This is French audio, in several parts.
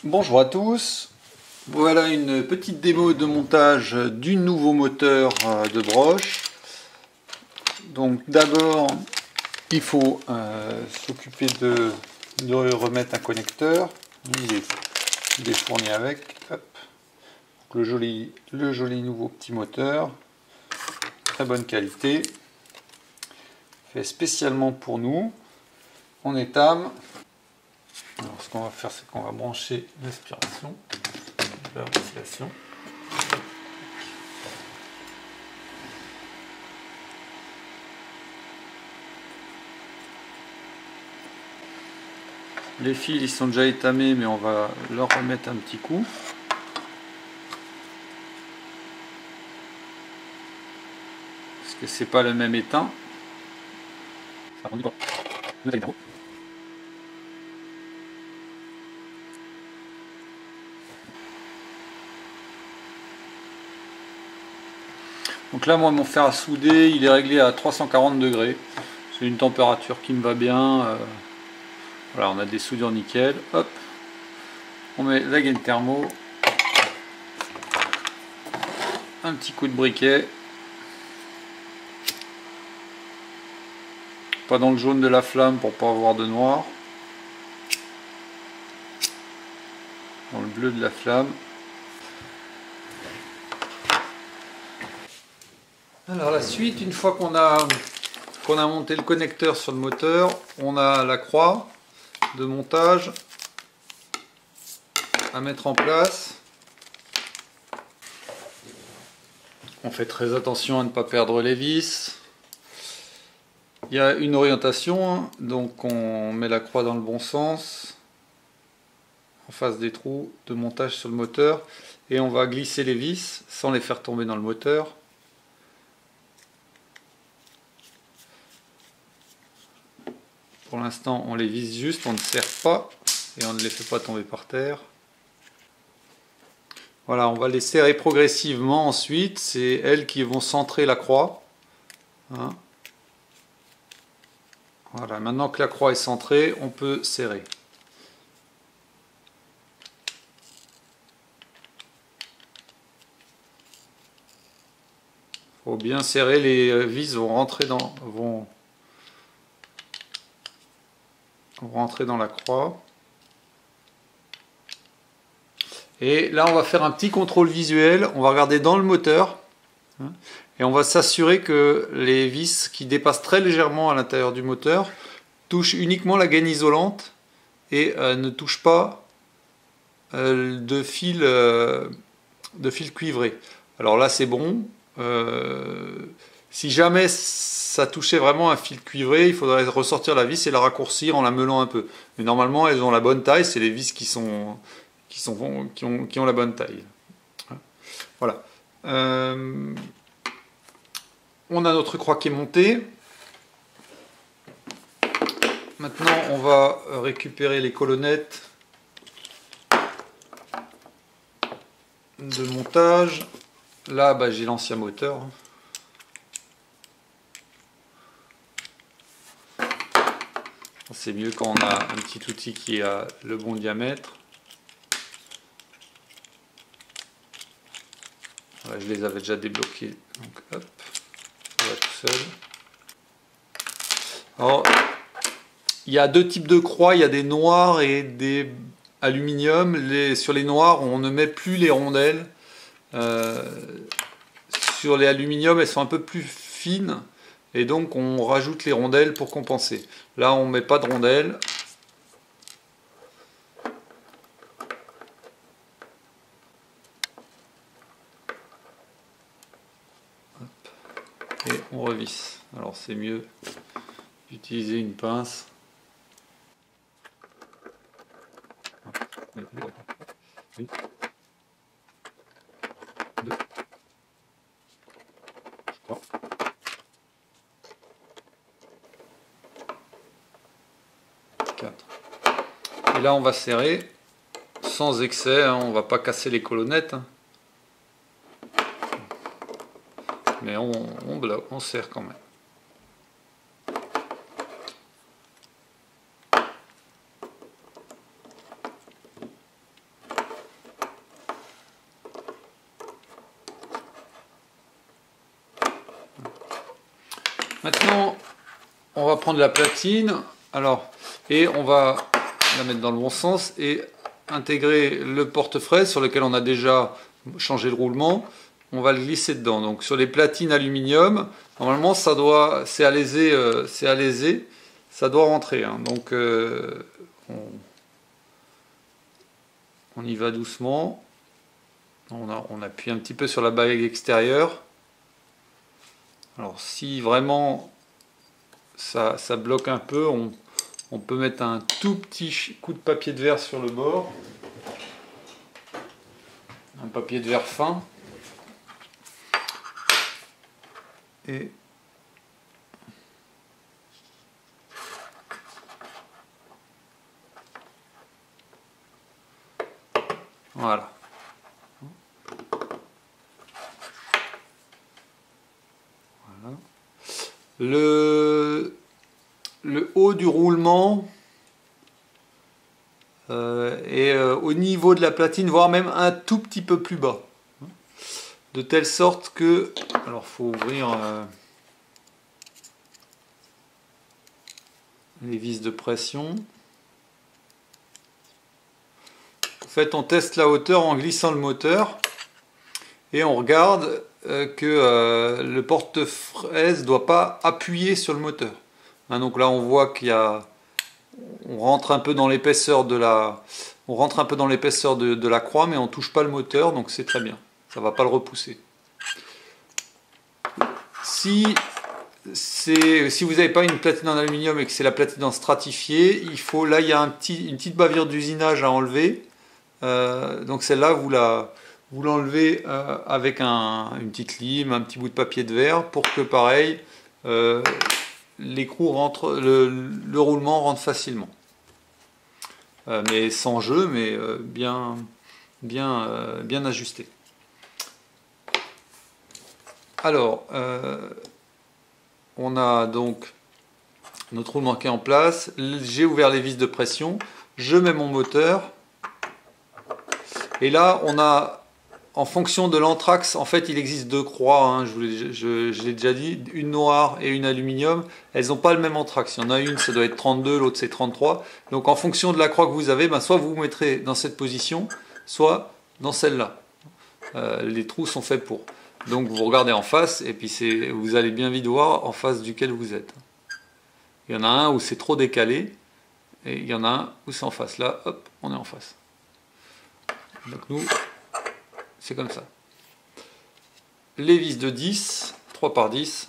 Bonjour à tous, voilà une petite démo de montage du nouveau moteur de Broch. Donc d'abord il faut s'occuper de remettre un connecteur, il est fourni avec. Hop. Donc le joli nouveau petit moteur, très bonne qualité, fait spécialement pour nous, en étame. Alors ce qu'on va faire, c'est qu'on va brancher l'aspiration, la ventilation. Les fils ils sont déjà étamés, mais on va leur remettre un petit coup. Parce que c'est pas le même étain. Donc là, moi, mon fer à souder, il est réglé à 340 degrés. C'est une température qui me va bien. Voilà, on a des soudures nickel. Hop, on met la gaine thermo. Un petit coup de briquet. Pas dans le jaune de la flamme pour pas avoir de noir. Dans le bleu de la flamme. Alors la suite, une fois qu'on a monté le connecteur sur le moteur, on a la croix de montage à mettre en place. On fait très attention à ne pas perdre les vis. Il y a une orientation, donc on met la croix dans le bon sens, en face des trous de montage sur le moteur, et on va glisser les vis sans les faire tomber dans le moteur. Pour l'instant, on les vise juste, on ne serre pas et on ne les fait pas tomber par terre. Voilà, on va les serrer progressivement ensuite. C'est elles qui vont centrer la croix. Hein. Voilà, maintenant que la croix est centrée, on peut serrer. Il faut bien serrer, les vis vont rentrer dans la croix. Et là on va faire un petit contrôle visuel, on va regarder dans le moteur et on va s'assurer que les vis qui dépassent très légèrement à l'intérieur du moteur touchent uniquement la gaine isolante et ne touchent pas de fil cuivré. Alors là c'est bon. Si jamais ça touchait vraiment un fil cuivré, il faudrait ressortir la vis et la raccourcir en la meulant un peu. Mais normalement elles ont la bonne taille, c'est les vis qui ont la bonne taille. Voilà. On a notre croix qui est montée. Maintenant, on va récupérer les colonnettes de montage. Là, j'ai l'ancien moteur. C'est mieux quand on a un petit outil qui a le bon diamètre. Je les avais déjà débloqués, donc hop, ça va tout seul. Alors, il y a deux types de croix, il y a des noirs et des aluminium. Sur les noirs, on ne met plus les rondelles. Sur les aluminium, elles sont un peu plus fines et donc on rajoute les rondelles pour compenser. Là, on ne met pas de rondelles. Et on revisse. Alors c'est mieux d'utiliser une pince. Oui. 2. 3. 4. Et là on va serrer sans excès, hein, on va pas casser les colonnettes. Hein. Mais on bloque, on serre quand même. Maintenant, on va prendre la platine, alors, et on va la mettre dans le bon sens et intégrer le porte-fraise sur lequel on a déjà changé le roulement. On va le glisser dedans. Donc sur les platines aluminium, normalement c'est alésé, ça doit rentrer. Hein. Donc on y va doucement. On appuie un petit peu sur la bague extérieure. Alors si vraiment ça bloque un peu, on peut mettre un tout petit coup de papier de verre sur le bord. Un papier de verre fin. Et voilà. Voilà. Le haut du roulement est au niveau de la platine, voire même un tout petit peu plus bas. De telle sorte que... Alors, il faut ouvrir les vis de pression. En fait, on teste la hauteur en glissant le moteur et on regarde que le porte-fraise ne doit pas appuyer sur le moteur. Hein, donc là, on voit qu'il y a... On rentre un peu dans l'épaisseur de la... On rentre un peu dans l'épaisseur de la croix, mais on ne touche pas le moteur, donc c'est très bien. Ça ne va pas le repousser. Si vous n'avez pas une platine en aluminium et que c'est la platine en stratifié, là il y a une petite bavure d'usinage à enlever. Donc celle-là, vous l'enlevez avec une petite lime, un petit bout de papier de verre pour que pareil, l'écrou rentre, le roulement rentre facilement. Mais sans jeu, mais bien ajusté. Alors, on a donc notre roulement qui est en place. J'ai ouvert les vis de pression. Je mets mon moteur. Et là, on a, en fonction de l'anthrax, en fait, il existe deux croix. Hein, je l'ai déjà dit, une noire et une aluminium. Elles n'ont pas le même anthrax. Il y en a une, ça doit être 32, l'autre c'est 33. Donc, en fonction de la croix que vous avez, soit vous vous mettrez dans cette position, soit dans celle-là. Les trous sont faits pour. Donc vous regardez en face et puis vous allez bien vite voir en face duquel vous êtes. Il y en a un où c'est trop décalé et il y en a un où c'est en face. Là, hop, on est en face. Donc nous, c'est comme ça. Les vis de 10, 3 par 10.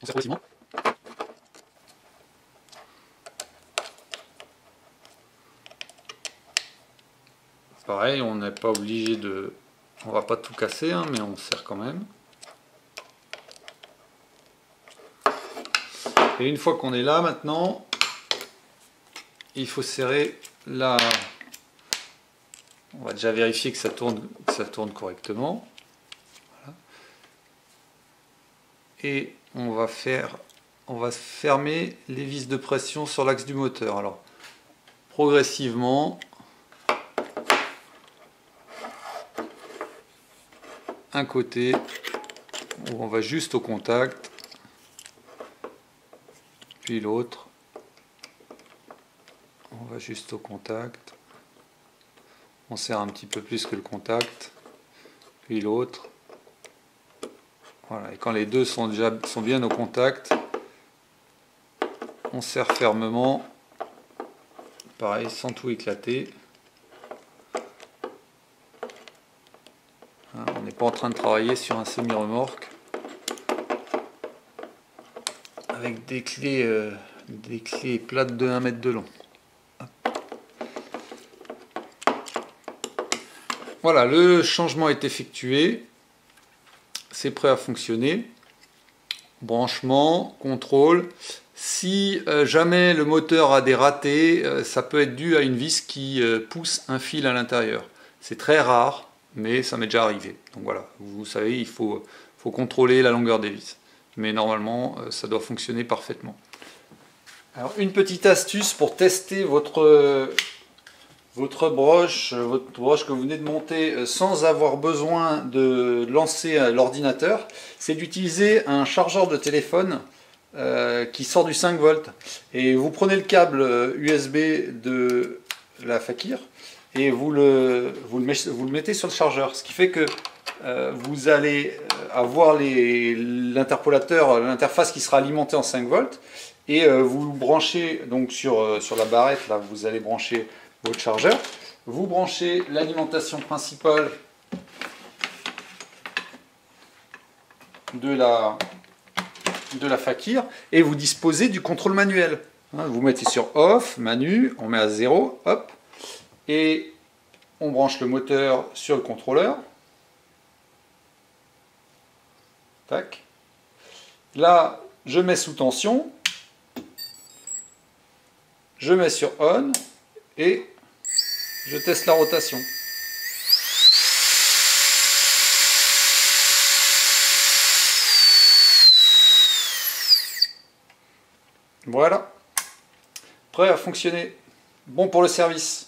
On serre progressivement. Pareil, on n'est pas obligé de... On va pas tout casser, hein, mais on serre quand même. Et une fois qu'on est là, maintenant, il faut serrer la... On va déjà vérifier que ça tourne correctement. Voilà. Et on va fermer les vis de pression sur l'axe du moteur. Alors, progressivement, un côté où on va juste au contact, puis l'autre, on va juste au contact, on serre un petit peu plus que le contact, puis l'autre. Voilà, et quand les deux sont bien au contact, on serre fermement, pareil, sans tout éclater. On n'est pas en train de travailler sur un semi-remorque avec des clés plates de 1 mètre de long. Voilà, le changement est effectué. C'est prêt à fonctionner. Branchement, contrôle. Si jamais le moteur a des ratés, ça peut être dû à une vis qui pousse un fil à l'intérieur. C'est très rare, mais ça m'est déjà arrivé. Donc voilà, vous savez, il faut contrôler la longueur des vis. Mais normalement, ça doit fonctionner parfaitement. Alors, une petite astuce pour tester votre broche que vous venez de monter sans avoir besoin de lancer l'ordinateur, c'est d'utiliser un chargeur de téléphone qui sort du 5 volts. Et vous prenez le câble USB de la Fakir et vous le mettez sur le chargeur. Ce qui fait que vous allez avoir l'interpolateur, l'interface qui sera alimentée en 5 volts. Et vous branchez donc sur la barrette, là vous allez brancher votre chargeur. Vous branchez l'alimentation principale de la Fakir et vous disposez du contrôle manuel. Vous mettez sur off, manu, on met à 0, hop, et on branche le moteur sur le contrôleur. Tac. Là, je mets sous tension, je mets sur on et je teste la rotation. Voilà, prêt à fonctionner, bon pour le service.